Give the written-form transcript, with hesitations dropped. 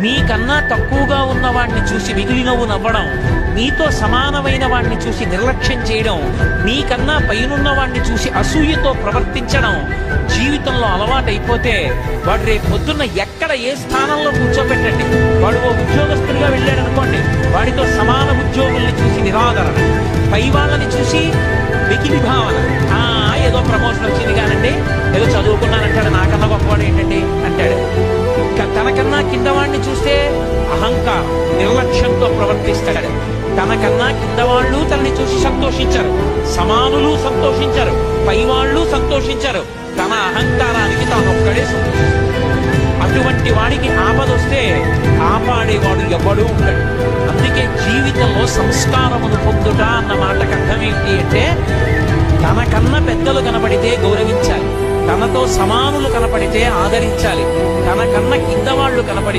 మీకన్నా తక్కువగా ఉన్న వాడిని చూసి మిగిలినవు నవ్వడం, మీతో సమానమైన వాడిని చూసి నిర్లక్ష్యం చేయడం, మీకన్నా పైనున్న వాడిని చూసి అసూయతో ప్రవర్తించడం జీవితంలో అలవాటైపోతే వాడు రేపు పొద్దున్న ఎక్కడ ఏ స్థానంలో కూర్చోబెట్టండి, వాడు ఓ ఉద్యోగస్తుడిగా వెళ్ళాడు అనుకోండి, వాడితో సమాన ఉద్యోగుల్ని చూసి నిరాదరణ, పై వాళ్ళని చూసి వెకిలి భావన, ఏదో ప్రమోషన్ వచ్చింది కానండి, ఏదో చదువుకున్నానంటాడు, నాకన్నా గొప్పవాడు ఏంటండి అంటాడు. తనకన్నా కింద వాడిని చూస్తే అహంకారం, నిర్లక్ష్యంతో ప్రవర్తిస్తాడు. తనకన్నా కింద వాళ్ళు తనని చూసి సంతోషించరు, సమానులు సంతోషించరు, పైవాళ్ళు సంతోషించరు, తన అహంకారానికి తానొక్కడే సంతోషిస్తాడు. అటువంటి వాడికి ఆపదొస్తే కాపాడేవాడు ఎవడూ ఉంటాడు. అందుకే జీవితంలో సంస్కారమును పొందుట అన్న మాటకు అర్థం ఏంటి అంటే, తనకన్నా పెద్దలు కనబడితే గౌరవించాలి, తనతో సమానులు కనపడితే ఆదరించాలి, తనకన్నా కింద వాళ్ళు కనపడి